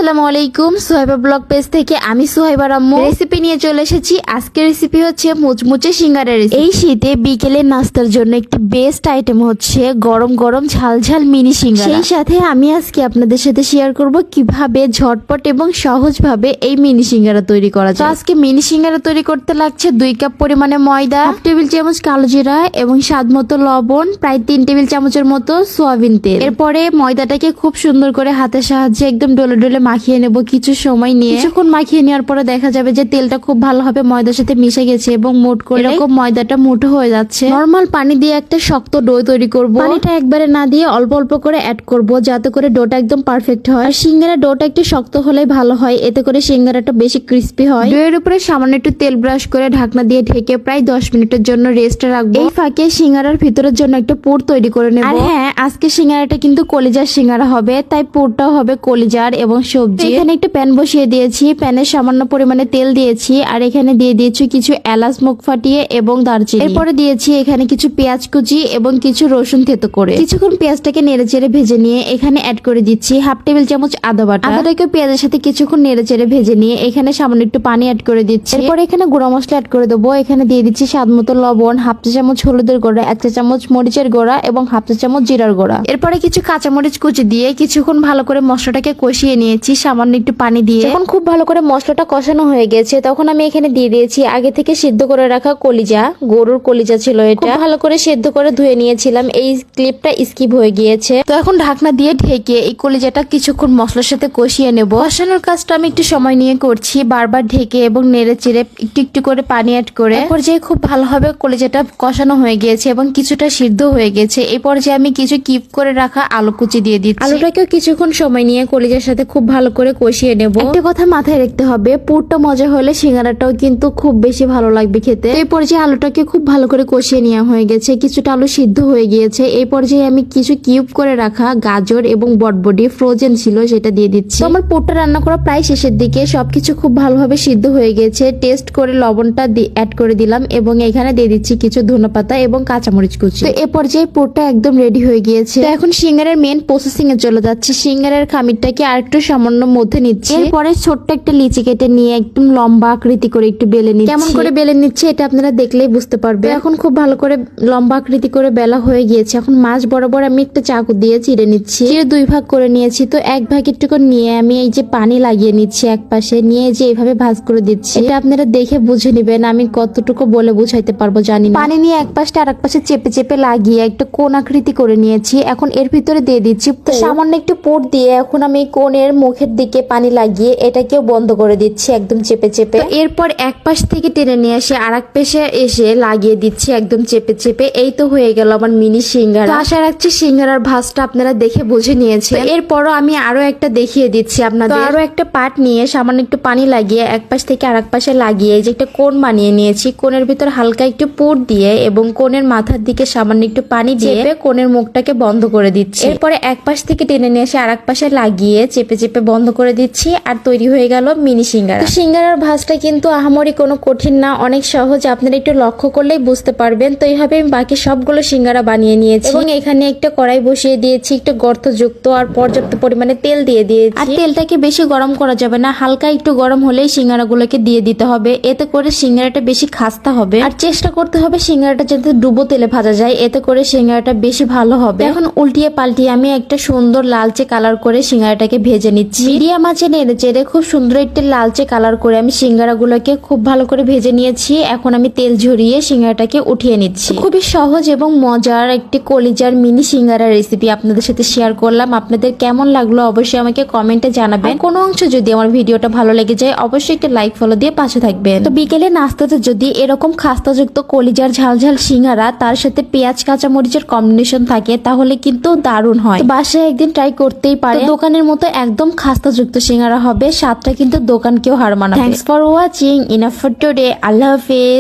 আসসালামু আলাইকুম সোহাইবা blog page থেকে আমি সোহাইবা রাম্মু রেসিপি নিয়ে চলে এসেছি। আজকের রেসিপি হচ্ছে মুচমুচে সিঙ্গারা রেসিপি। এই শীতে বিকেলে নাস্তার জন্য একটি বেস্ট আইটেম হচ্ছে গরম গরম ঝাল ঝাল মিনি সিঙ্গারা। সেই সাথে আমি আজকে আপনাদের সাথে শেয়ার করব কিভাবে ঝটপট এবং সহজভাবে এই মিনি সিঙ্গারা তৈরি করা যায়। তো আজকে মিনি সিঙ্গারা তৈরি করতে লাগছে 2 কাপ পরিমাণে ময়দা, 1 টেবিল চামচ কালো জিরা এবং স্বাদ মতো লবণ, প্রায় 3 টেবিল চামচের মতো সয়াবিন তেল। এরপরে ময়দাটাকে খুব সুন্দর করে হাতের সাহায্যে একদম ডলে ডলে মাখিয়ে নেব কিছু সময় নিয়ে। কিছুক্ষণ মাখিয়ে নেওয়ার পরে দেখা যাবে যে তেলটা খুব ভালোভাবে ময়দার সাথে মিশে গেছে এবং মোট করে এরকম ময়দাটা মুঠো হয়ে যাচ্ছে। নরমাল পানি দিয়ে একটা শক্ত ডো তৈরি করব। পানিটা একবারে না দিয়ে অল্প অল্প করে অ্যাড করব যাতে করে ডোটা একদম পারফেক্ট হয়। আর সিঙ্গারা ডোটা একটু শক্ত হলেই ভালো হয়, এতে করে সিঙ্গারাটা বেশি ক্রিস্পি হয়। ডোয়ের উপরে সামান্য একটু তেল ব্রাশ করে ঢাকনা দিয়ে ঢেকে প্রায় 10 মিনিটের জন্য রেস্টে রাখবো। এই ফাঁকে সিঙ্গারার ভিতরের জন্য একটা পুর তৈরি করে নেব। আর হ্যাঁ, আজকে সিঙ্গারাটা কিন্তু কলিজার সিঙ্গারা হবে, তাই পুরটাও হবে কলিজার এবং সবজি। এখানে একটা প্যান বসিয়ে দিয়েছি, প্যানে সামান্য পরিমাণে তেল দিয়েছি আর এখানে দিয়ে দিয়েছি কিছু এলাচ মুখ ফাটিয়ে এবং দারচিনি। এরপরে দিয়েছি এখানে কিছু পেঁয়াজ কুচি এবং কিছু রসুন থেতো করে। কিছুক্ষণ পেঁয়াজটাকে নেড়ে চেড়ে ভেজে নিয়ে এখানে অ্যাড করে দিচ্ছি 1/2 টেবিল চামচ আদা বাটা। আদাটাকে পেঁয়াজের সাথে কিছুক্ষণ নেড়ে চেড়ে ভেজে নিয়ে এখানে সামান্য একটু পানি অ্যাড করে দিচ্ছি। এরপরে এখানে গুঁড়া মশলা অ্যাড করে দেবো। এখানে দিয়ে দিচ্ছি স্বাদ মতো লবণ, 1/2 চা চামচ হলুদের গুঁড়া, 1 চা চামচ মরিচের গুঁড়া এবং 1/2 চা চামচ জিরার গুঁড়া। এরপরে কিছু কাঁচামরিচ কুচি দিয়ে কিছুক্ষণ ভালো করে মশলাটাকে কষিয়ে নিয়েছি সামান্য একটু পানি দিয়ে। যখন খুব ভালো করে মশলাটা কষানো হয়ে গেছে তখন আমি এখানে দিয়ে দিয়েছি আগে থেকে সিদ্ধ করে রাখা কলিজা। গরুর কলিজা ছিল এটা, খুব ভালো করে সিদ্ধ করে ধুয়ে নিয়েছিলাম। এই ক্লিপটা স্কিপ হয়ে গিয়েছে, তো এখন ঢাকনা দিয়ে ঢেকে এই কলিজাটা কিছুক্ষণ মশলার সাথে কষিয়ে নেব। কষানোর কাজটা আমি একটু সময় নিয়ে করছি, বারবার ঢেকে এবং নেড়ে চেড়ে একটু একটু করে পানি অ্যাড করে। এই পর্যায়ে খুব ভালোভাবে কলিজাটা কষানো হয়ে গিয়েছে এবং কিছুটা সিদ্ধ হয়ে গেছে। এই পর্যায়ে আমি কিছু কিপ করে রাখা আলু কুচি দিয়ে দিচ্ছি। আলুটাকেও কিছুক্ষণ সময় নিয়ে কলিজার সাথে খুব ভালো করে কষিয়ে নেব। একটা কথা মাথায় রাখতে হবে, পুরটা মজা হলে সিঙ্গারাটাও কিন্তু খুব বেশি ভালো লাগবে খেতে। এই পর্যায়ে আলুটাকে খুব ভালো করে কষিয়ে নেওয়া হয়ে গেছে, কিছুটা আলু সিদ্ধ হয়ে গিয়েছে। এই পর্যায়ে আমি কিছু কিউব করে রাখা গাজর এবং বটবটি ফ্রোজেন ছিল সেটা দিয়ে দিচ্ছি। আমার পুরটা রান্না করা প্রায় শেষের দিকে, সবকিছু খুব ভালোভাবে সিদ্ধ হয়ে গেছে। টেস্ট করে লবণটা অ্যাড করে দিলাম এবং এখানে দিয়ে দিচ্ছি কিছু ধনেপাতা এবং কাঁচামরিচ কুচি। তো এ পর্যায়ে পুরটা একদম রেডি হয়ে গিয়েছে। তো এখন সিঙ্গারের মেন প্রসেসিং এ চলে যাচ্ছে। সিঙ্গারের খামিরটাকে আরেকটু সামান্য মধ্যে নিচ্ছি। এরপরে ছোট্ট একটা লিচি কেটে নিয়ে একদম লম্বা আকৃতি করে একটু বেলে নিচ্ছি। কেমন করে বেলে নিচ্ছে এটা আপনারা দেখলেই বুঝতে পারবে। এখন খুব ভালো করে লম্বা আকৃতি করে বেলা হয়ে গিয়েছে। এখন মাছ বরাবর আমি একটা চাকু দিয়ে চিড়ে নিচ্ছি। চিড়ে 2 ভাগ করে নিয়েছি। তো 1 ভাগ একটু নিয়ে আমি এই যে পানি লাগিয়ে নিচ্ছি এক পাশে, নিয়ে যে এইভাবে ভাঁজ করে দিচ্ছি। এটা আপনারা দেখে বুঝে নিবেন, আমি কতটুকু বলে বুঝাইতে পারবো জানি না। পানি নিয়ে এক পাশটা আর এক পাশে চেপে চেপে লাগিয়ে একটা কোণ আকৃতি করে নিয়েছি। এখন এর ভিতরে দিয়ে দিচ্ছি সামান্য একটু পুর দিয়ে এখন আমি কোণের মুখের দিকে পানি লাগিয়ে এটাকেও বন্ধ করে দিচ্ছি একদম চেপে চেপে। এরপর এক পাশ থেকে টেনে নিয়ে আসে আর এক পাশে এসে লাগিয়ে দিচ্ছি একদম চেপে চেপে। এই তো হয়ে গেল আমার মিনি সিঙ্গারা। আশা রাখছি সিঙ্গারার ভাঁজটা আপনারা দেখে বুঝে নিয়েছেন। এরপরও আমি আরো একটা দেখিয়ে দিচ্ছি আপনাদের। আরো একটা পাট নিয়ে সামান্য একটু পানি লাগিয়ে এক পাশ থেকে আর এক পাশে লাগিয়ে যে একটা কোণ বানিয়ে নিয়েছি। কোণের ভিতর হালকা একটু পুর দিয়ে এবং কোণের মাথার দিকে সামান্য একটু পানি দিয়ে কোণের মুখটাকে বন্ধ করে দিচ্ছি। এরপরে এক পাশ থেকে টেনে নিয়ে এসে আর এক পাশে লাগিয়ে চেপে চেপে বন্ধ করে দিচ্ছি আর তৈরি হয়ে গেল মিনি সিঙ্গারা। সিঙ্গারার ভাঁজটা কিন্তু আহামরি কোনো কঠিন না, অনেক সহজ, আপনারা একটু লক্ষ্য করলেই বুঝতে পারবেন। তো এইভাবে আমি বাকি সবগুলো সিঙ্গারা বানিয়ে নিয়েছি এবং এখানে একটা কড়াই বসিয়ে দিয়েছি একটু গর্তযুক্ত আর পর্যাপ্ত পরিমাণে তেল দিয়ে দিয়েছি। আর তেলটাকে বেশি গরম করা যাবে না, হালকা একটু গরম হলেই সিঙ্গারাগুলোকে দিয়ে দিতে হবে, এতে করে সিঙ্গারাটা বেশি খাস্তা হবে। আর চেষ্টা করতে হবে সিঙ্গারাটা যাতে ডুবো তেলে ভাজা যায়, এতে করে সিঙ্গারাটা বেশি ভালো হবে। এখন উল্টিয়ে পাল্টিয়ে আমি একটা সুন্দর লালচে কালার করে সিঙ্গারাটাকে ভেজে নিচ্ছি। মিডিয়াম আঁচে নেড়ে চেড়ে খুব সুন্দর একটা লালচে কালার করে আমি সিঙ্গারাগুলোকে খুব ভালো করে ভেজে নিয়েছি। এখন আমি তেল ঝরিয়ে সিঙ্গারাটাকে উঠিয়ে নিচ্ছি। খুবই সহজ এবং মজার একটি কলিজার মিনি সিঙ্গারা রেসিপি আপনাদের সাথে শেয়ার করলাম। আপনাদের কেমন লাগলো অবশ্যই আমাকে কমেন্টে জানাবেন। কোনো অংশ যদি আমার ভিডিওটা ভালো লেগে যায় অবশ্যই একটা লাইক ফলো দিয়ে পাশে থাকবেন। তো বিকেলে নাস্তাতে যদি এরকম খাস্তাযুক্ত কলিজার ঝাল ঝাল সিঙ্গারা তার সাথে পেঁয়াজ কাঁচা মরিচের কম্বিনেশন থাকে তাহলে কিন্তু দারুণ হয়। বাসায় একদিন ট্রাই করতেই পারে। দোকানের মতো একদম খাস্তাযুক্ত সিঙ্গারা হবে, স্বাদটা কিন্তু দোকানকেও হার মানাবে। Thanks for watching. Enough for today. আল্লাহ হাফেজ।